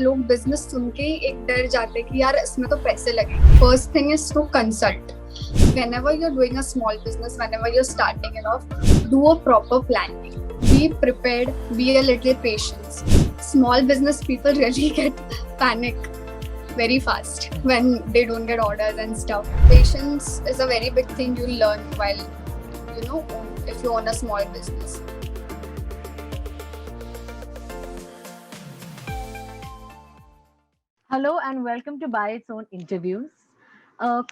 लोग बिजनेस सुन के ही एक डर जाते हैं कि यार इसमें तो पैसे लगे. First thing is to consult. Whenever you're doing a small business, whenever you're starting it off, do a proper planning. Be prepared, be a little patient. Small business people really get panic very fast when they don't get orders and stuff. Patience is a very big thing you learn while, if you own a small business. Hello and welcome to by its own interviews.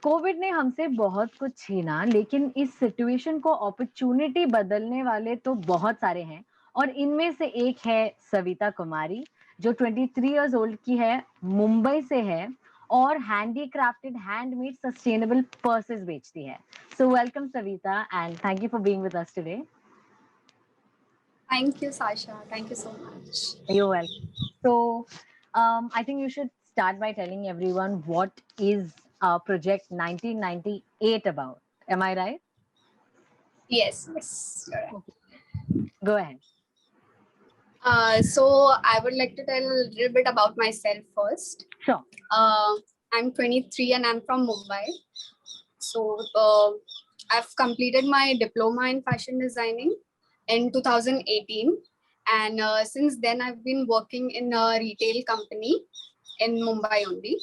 Covid ने हमसे बहुत कुछ छीना, लेकिन इस situation को opportunity बदलने वाले तो बहुत सारे हैं और इनमें से एक है सविता कुमारी, जो 23 इयर्स ओल्ड की है, मुंबई से है और हैंडीक्राफ्टेड हैंडमेड सस्टेनेबल पर्सेस बेचती है. So welcome Savita and thank you for being with us today. Thank you, Sasha. Thank you so much. You're welcome. So, I think you should start by telling everyone what is Project 1998 about. Am I right? Yes, you're right. Okay. Go ahead. So I would like to tell a little bit about myself first. Sure. I'm 23 and I'm from Mumbai. So I've completed my diploma in fashion designing in 2018. And since then, I've been working in a retail company in Mumbai only.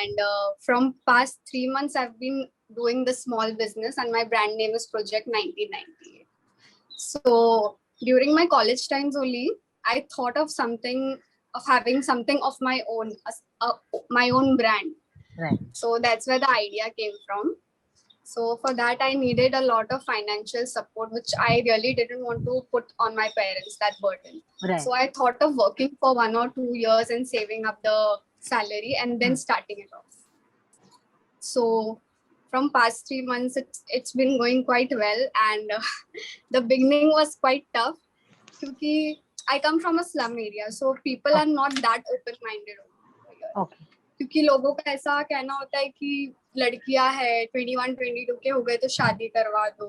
And from past 3 months, I've been doing the small business and my brand name is Project 1998. So during my college times only, I thought of having something of my own, my own brand. Right. So that's where the idea came from. So for that, I needed a lot of financial support, which I really didn't want to put on my parents, that burden. Right. So I thought of working for 1 or 2 years and saving up the salary and then starting it off. So from past 3 months, it's been going quite well. And the beginning was quite tough because I come from a slum area. So people are not that open-minded over here. Okay. क्योंकि लोगों का ऐसा कहना होता है कि लड़कियां है 21-22 के हो गए तो शादी करवा दो,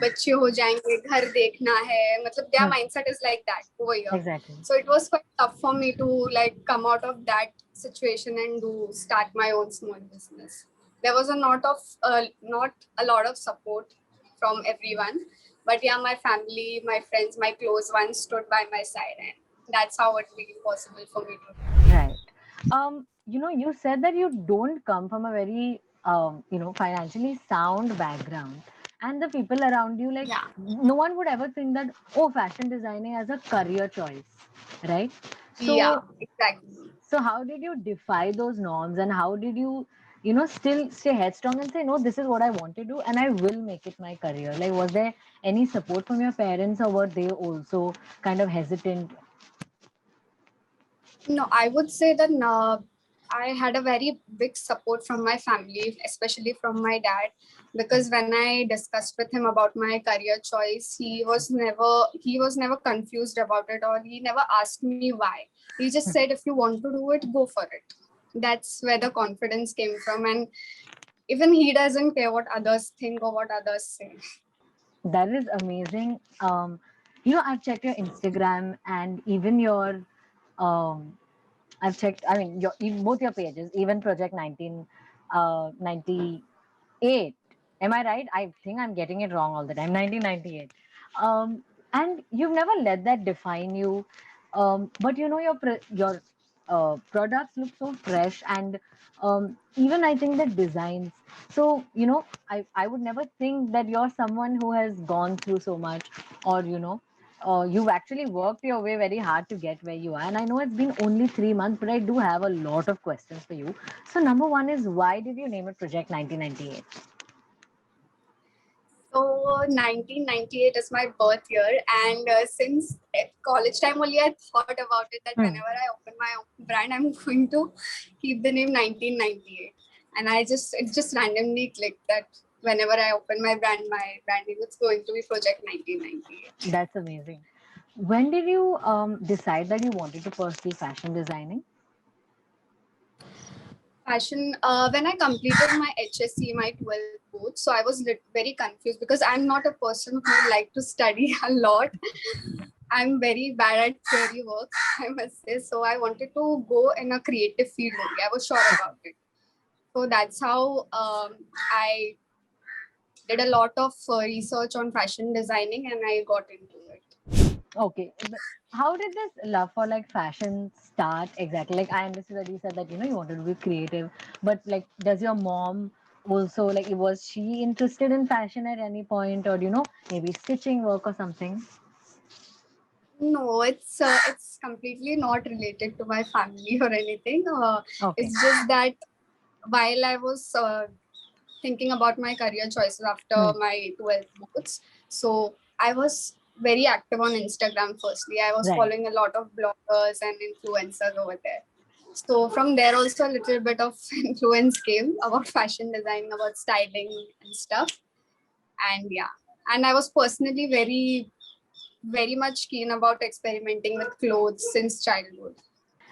बच्चे हो जाएंगे, घर देखना है, मतलब their mindset is like that over here. Exactly. So it was quite tough for me to like come out of that situation and start my own small business. There was not a lot of support from everyone, but yeah, my family, my friends, my close ones stood by my side, and that's how it became possible for me to do. Right. You said that you don't come from a very, financially sound background. And the people around you, no one would ever think that, fashion designing as a career choice, right? So, yeah, exactly. So how did you defy those norms and how did you, still stay headstrong and say, no, this is what I want to do and I will make it my career? Like, was there any support from your parents or were they also kind of hesitant? No, I would say that I had a very big support from my family, especially from my dad, because when I discussed with him about my career choice, he was never confused about it, or he never asked me why. He just said, if you want to do it, go for it. That's where the confidence came from. And even he doesn't care what others think or what others say. That is amazing. I've checked your Instagram and even your I've checked, both your pages, even Project 1998. Am I right? I think I'm getting it wrong all the time. 1998. And you've never let that define you. But your products look so fresh and even I think the designs. So, I would never think that you're someone who has gone through so much or, you've actually worked your way very hard to get where you are. And I know it's been only 3 months, but I do have a lot of questions for you. So number one is, why did you name it Project 1998? So 1998 is my birth year, and since college time only, I thought about it that whenever I open my own brand, I'm going to keep the name 1998. And it just randomly clicked that whenever I open my brand name, it's going to be Project 1998. That's amazing. When did you decide that you wanted to pursue fashion designing? Fashion, when I completed my HSC, my 12th board, so I was very confused because I'm not a person who like to study a lot. I'm very bad at theory work, I must say. So I wanted to go in a creative field only. I was sure about it. So that's how I did a lot of research on fashion designing and I got into it. Okay. How did this love for like fashion start exactly? Like I understood that you said that you wanted to be creative, but like does your mom also like was she interested in fashion at any point, or maybe stitching work or something? No, it's completely not related to my family or anything. Okay. It's just that while I was thinking about my career choices Hmm. after my 12th boards, so I was very active on Instagram. Firstly, I was Right. following a lot of bloggers and influencers over there. So from there also a little bit of influence came about fashion design, about styling and stuff. And yeah, and I was personally very much keen about experimenting with clothes since childhood.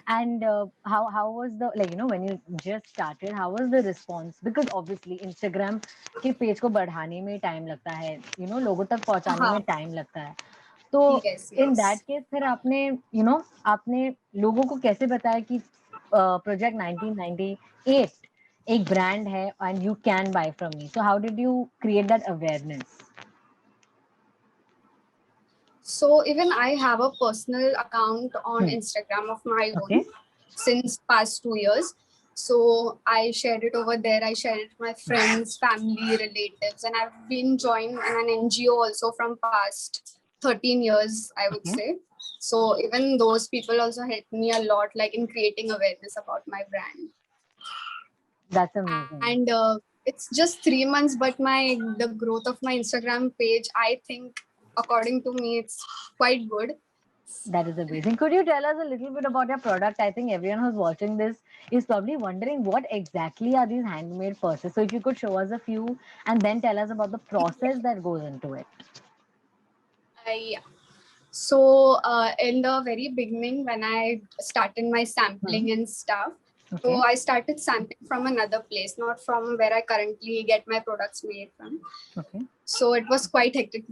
And how was the like when you just started, how was the response? Because obviously Instagram के page को बढ़ाने में time लगता है, लोगों तक पहुंचाने में हाँ, टाइम लगता है. तो yes, in that yes. Case फिर आपने आपने लोगों को कैसे बताया कि प्रोजेक्ट 1998 एक ब्रांड है and you can buy from me? So how did you create that awareness? So even I have a personal account on Instagram of my okay. own since past 2 years. So I shared it over there. I shared it with my friends, family, relatives, and I've been joined in an NGO also from past 13 years, I would okay. say. So even those people also helped me a lot, like in creating awareness about my brand. That's amazing. And it's just 3 months, but the growth of my Instagram page, I think, according to me, it's quite good. That is amazing. Could you tell us a little bit about your product? I think everyone who's watching this is probably wondering what exactly are these handmade purses. So if you could show us a few and then tell us about the process that goes into it. Yeah. So in the very beginning, when I started my sampling and stuff, so Okay. I started sampling from another place, not from where I currently get my products made from. Okay. So it was quite hectic.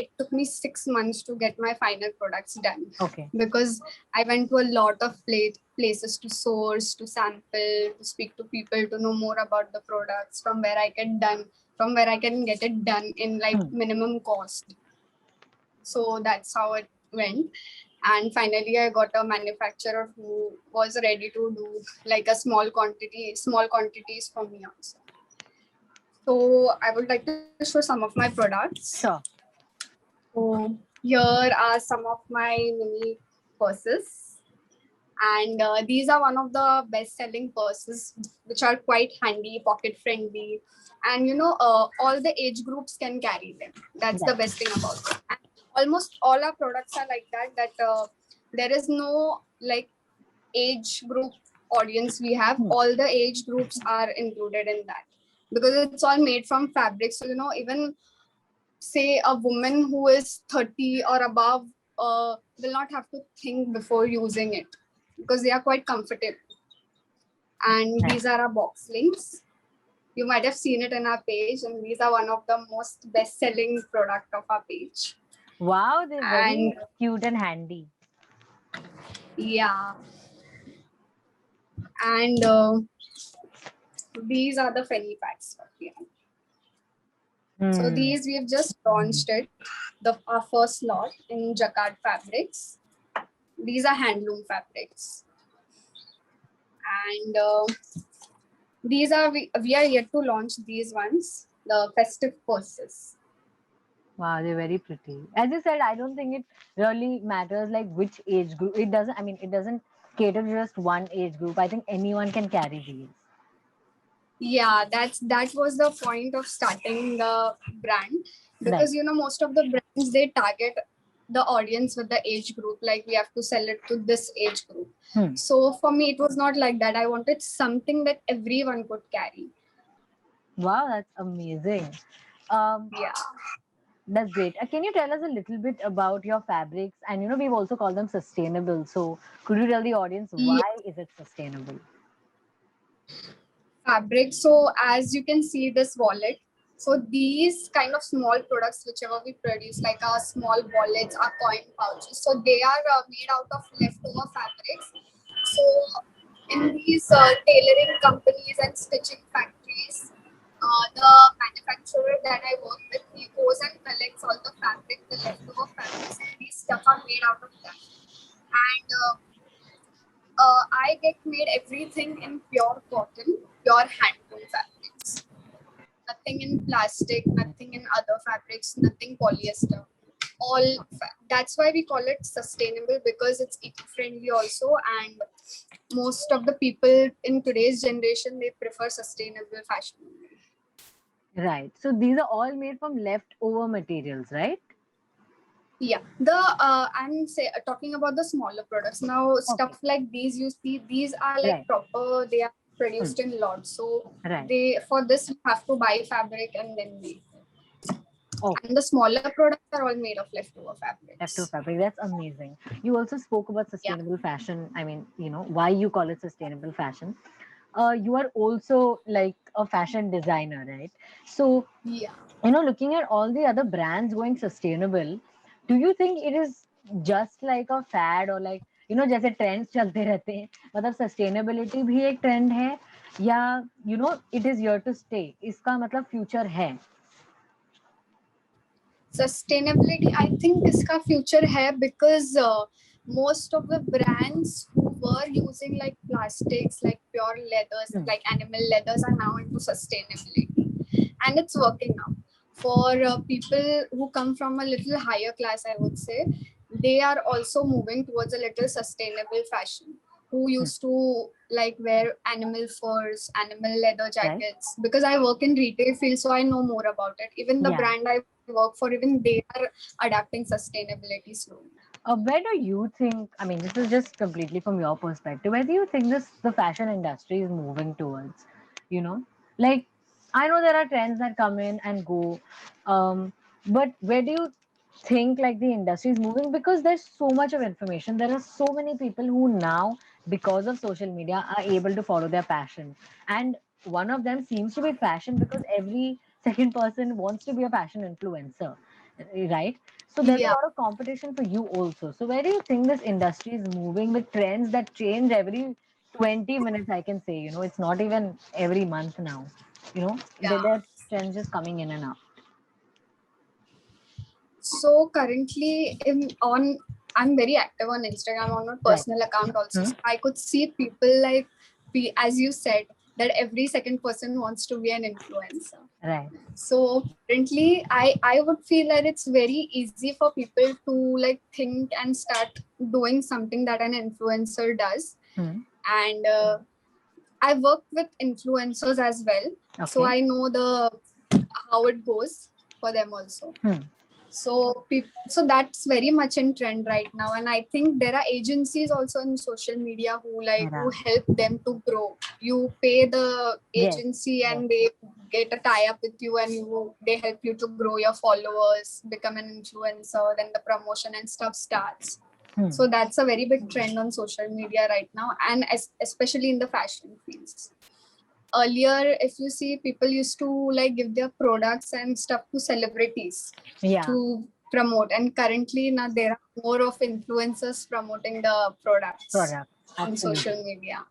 It took me 6 months to get my final products done Okay. because I went to a lot of places to source, to sample, to speak to people, to know more about the products, from where I can get it done in like minimum cost. So that's how it went. And finally I got a manufacturer who was ready to do like a small quantities for me also. So I would like to show some of my products. Sure. So here are some of my mini purses, and these are one of the best selling purses which are quite handy, pocket friendly, and all the age groups can carry them. That's the Right. best thing about it. And almost all our products are like that there is no like age group audience. We have all the age groups are included in that because it's all made from fabric. So even say a woman who is 30 or above will not have to think before using it because they are quite comfortable. And Right. these are our box links. You might have seen it in our page, and these are one of the most best-selling product of our page. Wow, they're And very cute and handy. yeah, and these are the fanny packs. Yeah. So Hmm. these we've just launched it, our first lot in jacquard fabrics. These are handloom fabrics, and we are yet to launch these ones, the festive purses. Wow, they're very pretty. As you said, I don't think it really matters like which age group. It doesn't, I mean, it doesn't cater to just one age group. I think anyone can carry these. Yeah, that was the point of starting the brand Right. because most of the brands they target the audience with the age group, like we have to sell it to this age group. So for me it was not like that. I wanted something that everyone could carry. Wow, that's amazing. Um, Yeah. that's great. Can you tell us a little bit about your fabrics? And we've also called them sustainable. So could you tell the audience Yeah. why is it sustainable? Fabric. So as you can see this wallet. So these kind of small products, whichever we produce, like our small wallets, our coin pouches, so they are made out of leftover fabrics. So in these tailoring companies and stitching factories, the manufacturer that I work with, he goes and collects all the fabric, the leftover fabrics, and these stuff are made out of that. And I get made everything in pure cotton, pure handloom fabrics. Nothing in plastic, nothing in other fabrics, nothing polyester. That's why we call it sustainable, because it's eco-friendly also, and most of the people in today's generation, they prefer sustainable fashion. Right. So these are all made from leftover materials, right? Yeah, talking about the smaller products now. Stuff like these, you see, these are like Right. proper. They are produced in lots, so Right. they for this you have to buy fabric and then make. Okay. And the smaller products are all made of leftover fabrics. Leftover fabric. That's amazing. You also spoke about sustainable fashion. I mean, why you call it sustainable fashion. You are also like a fashion designer, right? So, Yeah. Looking at all the other brands going sustainable, do you think it is just like a fad or like, जैसे trends चलते रहते हैं, मतलब sustainability भी एक trend है या, it is here to stay, इसका मतलब future है? Sustainability, I think iska future hai, because most of the brands who were using like plastics, like pure leathers, like animal leathers, are now into sustainability, and it's working now. For people who come from a little higher class, I would say, they are also moving towards a little sustainable fashion, who used to like wear animal furs, animal leather jackets. Right. Because I work in retail field, so I know more about it. Even the brand I work for, even they are adapting sustainability slowly. Where do you think, I mean, this is just completely from your perspective, where do you think the fashion industry is moving towards? Like, I know there are trends that come in and go, but where do you think like the industry is moving? Because there's so much of information. There are so many people who now, because of social media, are able to follow their passion. And one of them seems to be fashion, because every second person wants to be a fashion influencer, right? So there's a lot of competition for you also. So where do you think this industry is moving with trends that change every 20 minutes, I can say, it's not even every month now, there are trends just coming in and out. So currently I'm very active on Instagram on my personal account also. So I could see people like, as you said, that every second person wants to be an influencer. Right. So currently I would feel that it's very easy for people to like think and start doing something that an influencer does. And I work with influencers as well. So I know how it goes for them also. So that's very much in trend right now, and I think there are agencies also in social media who help them to grow. You pay the agency and they get a tie-up with you, and they help you to grow your followers, become an influencer, then the promotion and stuff starts. So that's a very big trend on social media right now, and especially in the fashion fields. Earlier, if you see, people used to like give their products and stuff to celebrities to promote, and currently now there are more of influencers promoting the products on social media.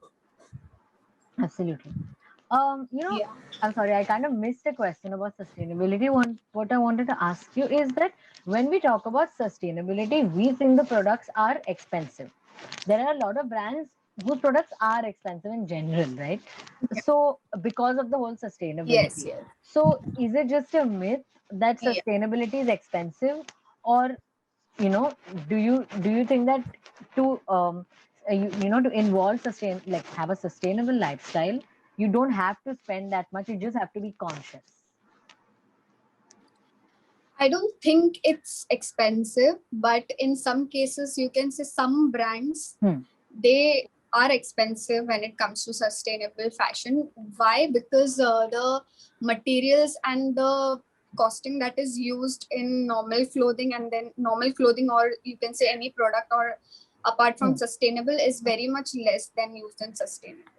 Absolutely. I'm sorry, I kind of missed a question about sustainability. What I wanted to ask you is that when we talk about sustainability, we think the products are expensive. There are a lot of brands whose products are expensive in general, right? So because of the whole sustainability. Yes. So is it just a myth that sustainability is expensive, or do you think that to to involve have a sustainable lifestyle, you don't have to spend that much, you just have to be conscious? I don't think it's expensive, but in some cases you can say some brands they are expensive when it comes to sustainable fashion. Why? Because the materials and the costing that is used in normal clothing, and then normal clothing, or you can say any product or apart from sustainable, is very much less than used in sustainable.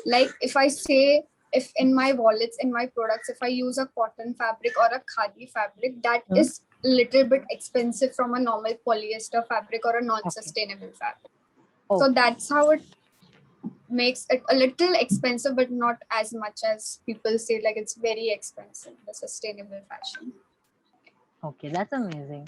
Like if I say if in my wallets, in my products, if I use a cotton fabric or a khadi fabric, that is little bit expensive from a normal polyester fabric or a non-sustainable fabric. So that's how it makes it a little expensive, but not as much as people say, like it's very expensive, the sustainable fashion. Okay, that's amazing.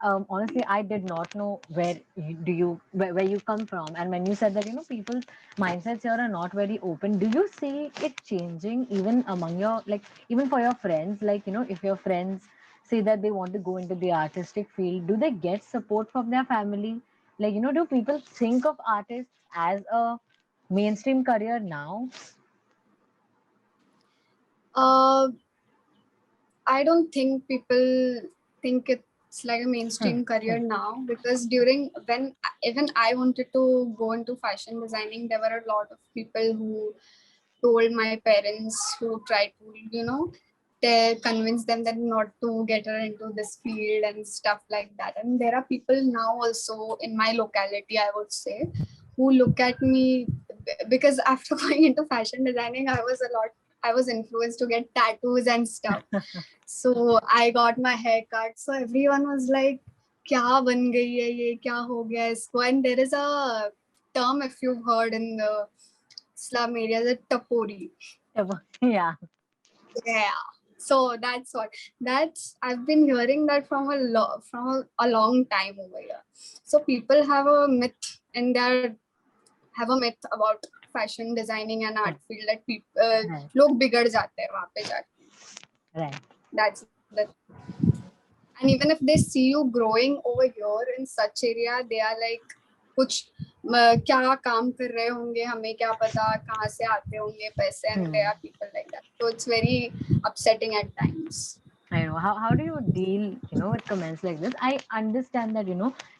Honestly, I did not know where you come from, and when you said that people's mindsets here are not very open, do you see it changing even among your even for your friends? If your friends say that they want to go into the artistic field, do they get support from their family? Do people think of artists as a mainstream career now? uh I don't think people think it's like a mainstream career now, because during when even I wanted to go into fashion designing, there were a lot of people who told my parents, who tried to, they convince them that not to get her into this field and stuff like that. And there are people now also in my locality, I would say, who look at me, because after going into fashion designing, I was influenced to get tattoos and stuff. So I got my hair cut. So everyone was like, "Kya ban gayi hai ye? Kya ho gaya isko?" And there is a term, if you've heard in the slum area, the tapori. Yeah. Yeah. So that's I've been hearing that from a long time over here. So people have a myth in their have a myth about fashion designing and art field, that people log bigad jate hain wahan pe jaake. Right. That's the, and even if they see you growing over here in such area, they are like, कुछ क्या काम कर रहे होंगे, हमें क्या पता कहाँ से आते होंगे पैसे, and there are people like that. So it's very upsetting at times. I know. How do you deal, with comments like this? I understand that,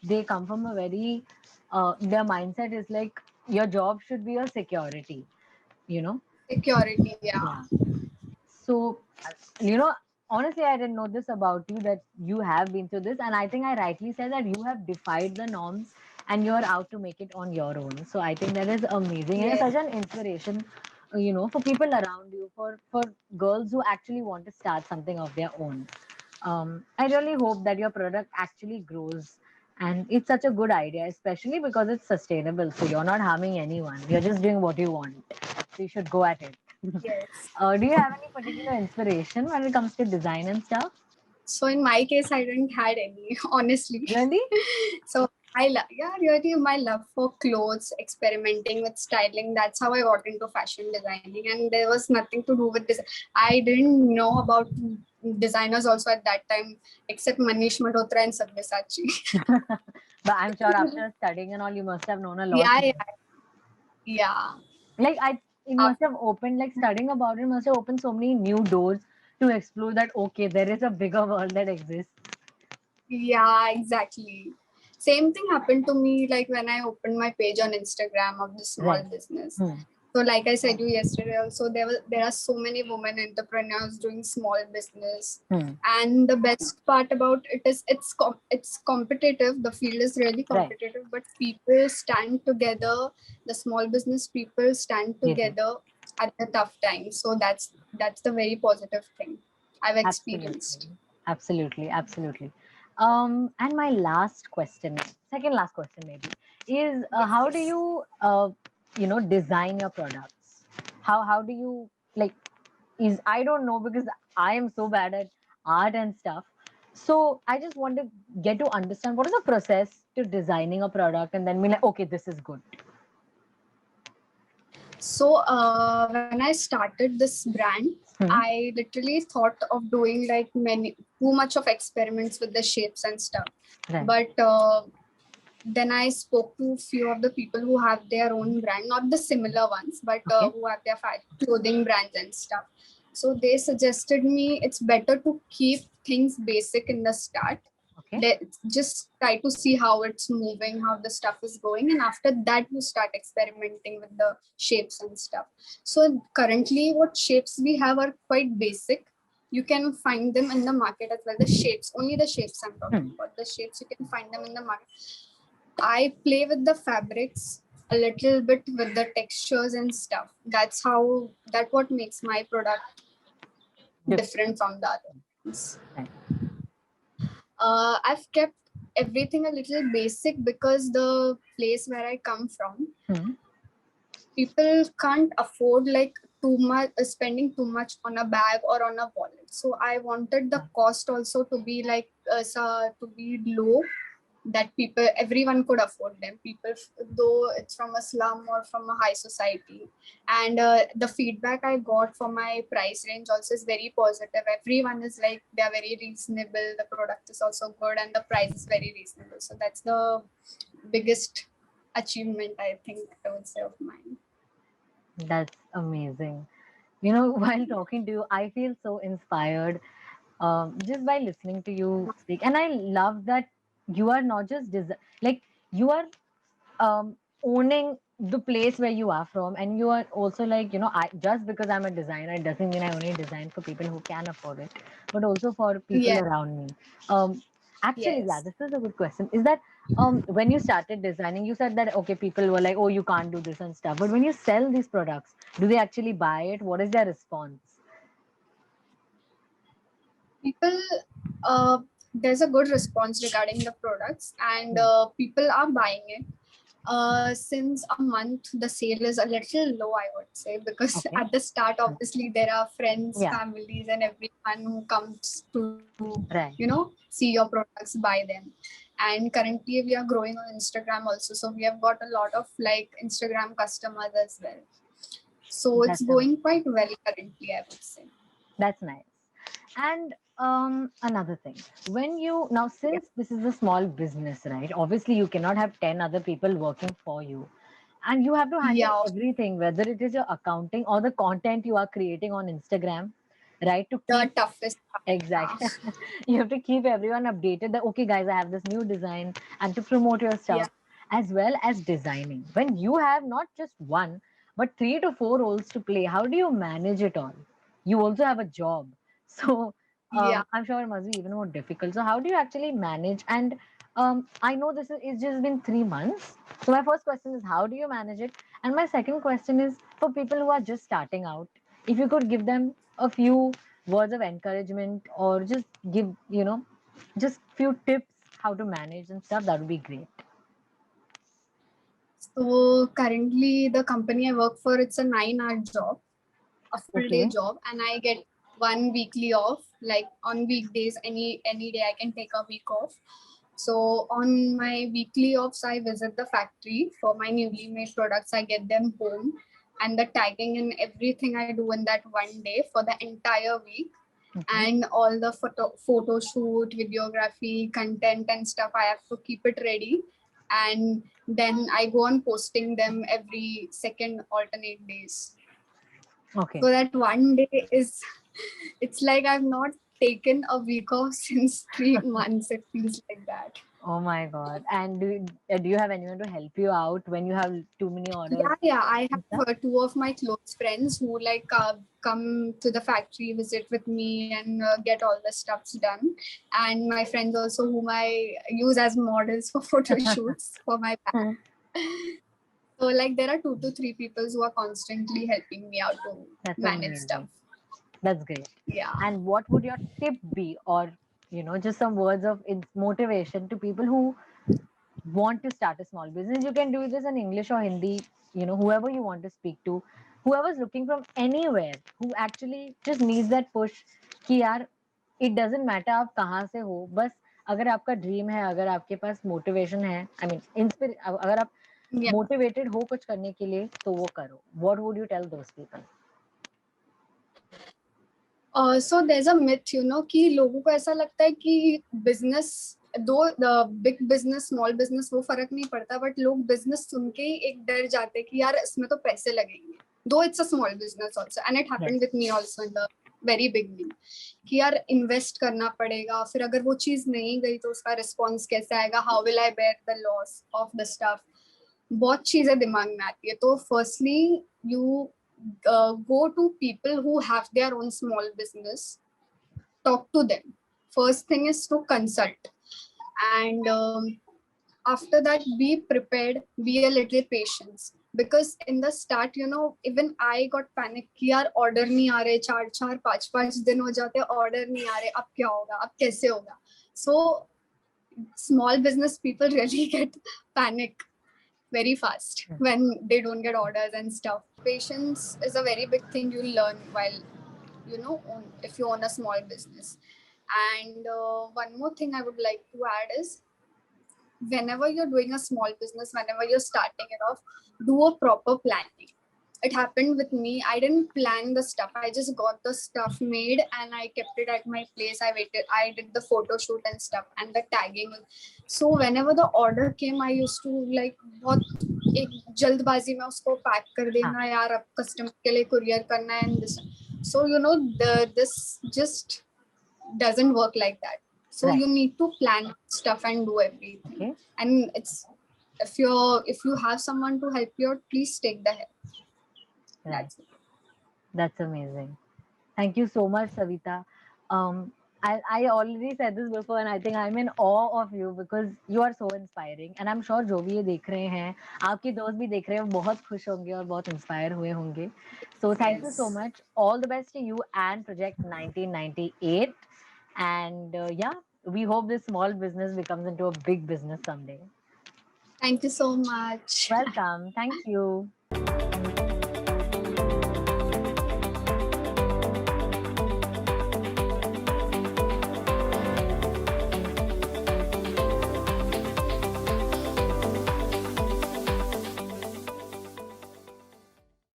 they come from a very, their mindset is like your job should be your security, you know? Security, yeah. Yeah. So, you know, honestly, I didn't know this about you, that you have been through this. And I think I rightly said that you have defied the norms and you're out to make it on your own. So I think that is amazing. And Yes. you're such an inspiration, for people around you, for girls who actually want to start something of their own. I really hope that your product actually grows. And it's such a good idea, especially because it's sustainable. So you're not harming anyone. You're just doing what you want. So you should go at it. Yes. Do you have any particular inspiration when it comes to design and stuff? So in my case, I didn't had any, honestly. Really? So really my love for clothes, experimenting with styling. That's how I got into fashion designing, and there was nothing to do with this. I didn't know about designers also at that time, except Manish Malhotra and Sabyasachi. But I'm sure after studying and all, you must have known a lot yeah, more. yeah. Like it must have opened, like studying about it must have opened so many new doors to explore that. Okay, there is a bigger world that exists. Yeah, exactly. Same thing happened to me like when I opened my page on Instagram of the small business. So like I said you yesterday also, there are so many women entrepreneurs doing small business. And the best part about it is it's competitive. The field is really competitive, but people stand together. The small business people stand together at the tough times. So that's the very positive thing I've experienced. Absolutely. And my last question, second last question maybe, is how do you design your products? How do you like? Is I don't know, because I am so bad at art and stuff. So I just want to get to understand what is the process to designing a product and then be like, okay, this is good. So when I started this brand, I literally thought of doing like too much of experiments with the shapes and stuff. But then I spoke to a few of the people who have their own brand, not the similar ones, but who have their clothing brands and stuff. So they suggested me it's better to keep things basic in the start. Let's just try to see how it's moving, how the stuff is going, and after that you start experimenting with the shapes and stuff. So currently what shapes we have are quite basic. You can find them in the market as well. The shapes, only the shapes I'm talking about. The shapes you can find them in the market. I play with the fabrics. a little bit with the textures and stuff. That what makes my product different from the others. Right. I've kept everything a little basic because the place where I come from, people can't afford like too much, spending too much on a bag or on a wallet. So I wanted the cost also to be like to be low, that everyone could afford them, people though it's from a slum or from a high society. And the feedback I got for my price range also is very positive. Everyone is like, they are very reasonable, the product is also good, and the price is very reasonable. So that's the biggest achievement, I think I would say, of mine. That's amazing. You know, while talking to you, I feel so inspired just by listening to you speak. And I love that you are not just like you are owning the place where you are from, and you are also like, you know, I just because I'm a designer, it doesn't mean I only design for people who can afford it, but also for people Yeah. around me. Um, Actually, yeah, Yes. this is a good question. Is that when you started designing, you said that okay, people were like, oh, you can't do this and stuff. But when you sell these products, do they actually buy it? What is their response? People, there's a good response regarding the products, and Yeah. people are buying it. Since a month, the sale is a little low, I would say, because Okay. at the start, obviously, there are friends, Yeah. families, and everyone who comes to, Right. see your products, buy them. And currently, we are growing on Instagram also. So we have got a lot of like Instagram customers as well. So it's That's going quite well currently, I would say. That's nice. And another thing, when you now, Yeah. since this is a small business, right? Obviously, you cannot have 10 other people working for you, and you have to handle Yeah, everything, whether it is your accounting or the content you are creating on Instagram, right? To the keep toughest part. exactly, you have to keep everyone updated that okay, guys, I have this new design, and to promote your Yeah. stuff as well as designing. When you have not just one but three to four roles to play, how do you manage it all? You also have a job. So Yeah. I'm sure it must be even more difficult. So how do you actually manage? And I know this is it's just been 3 months. So my first question is how do you manage it? And my second question is for people who are just starting out, if you could give them a few words of encouragement or just give, you know, just few tips how to manage and stuff, that would be great. So currently the company I work for, it's a 9-hour job, a full day Okay. job, and I get one weekly off. Like on weekdays, any day I can take a week off. So on my weekly offs, I visit the factory for my newly made products. I get them home, and the tagging and everything I do in that one day for the entire week, Okay. and all the photo shoot, videography, content and stuff, I have to keep it ready. And then I go on posting them every second alternate days. Okay. So that one day is, it's like I've not taken a week off since 3 months. It feels like that. Oh my God. And do you have anyone to help you out when you have too many orders Yeah. I and stuff? have two of my close friends who like come to the factory, visit with me, and get all the stuffs done. And my friends also, whom I use as models for photo shoots for my bag. So like there are 2 to 3 people who are constantly helping me out to That's manage stuff. amazing. That's great. Yeah. And what would your tip be, or just some words of motivation to people who want to start a small business? You can do this in English or Hindi, whoever you want to speak to, whoever's looking from anywhere, who actually just needs that push कि यार it doesn't matter आप कहाँ से हो, बस अगर आपका dream है, अगर आपके पास मोटिवेशन है, आई मीन अगर आप Yeah. मोटिवेटेड हो कुछ करने के लिए तो वो करो. What would you tell those people? So there's a myth, कि लोगों को ऐसा लगता है कि बिजनेस, दो बिग बिजनेस स्मॉल बिजनेस वो फर्क नहीं पड़ता, बट लोग बिजनेस सुन के ही एक डर जाते हैं कि यार इसमें तो पैसे लगेंगे. दो it's a small business also, and it happened with me also in the very beginning, कि यार इन्वेस्ट करना पड़ेगा, फिर अगर वो चीज नहीं गई तो उसका रिस्पॉन्स कैसे आएगा, how will I bear the loss of the stuff. बहुत चीजें दिमाग में आती है. तो firstly you go to people who have their own small business, talk to them. First thing is to consult, and after that, be prepared, be a little patient. Because in the start, even I got panic कि यार order नहीं आ रहे, 4-4 5-5 दिन हो जाते, order नहीं आ रहे, अब क्या होगा, अब कैसे होगा? So small business people really get panic very fast when they don't get orders and stuff. Patience is a very big thing you'll learn while if you own a small business. And one more thing I would like to add is, whenever you're doing a small business, whenever you're starting it off, do a proper planning. It happened with me. I didn't plan the stuff. I just got the stuff made and I kept it at my place. I did the photo shoot and stuff and the tagging. So whenever the order came, I used to like बहुत एक जल्दबाजी में उसको pack कर देना यार, अब customer के लिए कुरियर करना है and this. So this just doesn't work like that. So Right. you need to plan stuff and do everything. Okay. And it's if you have someone to help you out, please take the help. Right. That's it. That's amazing. Thank you so much, Savita. I already said this before, and I think I'm in awe of you because you are so inspiring. And I'm sure जो भी ये देख रहे हैं, आपके दोस्त भी देख रहे हैं, बहुत खुश होंगे और बहुत inspire हुए होंगे. So thank you so Yes. much. All the best to you and Project 1998. And yeah, we hope this small business becomes into a big business someday. Thank you so much. Welcome. Thank you.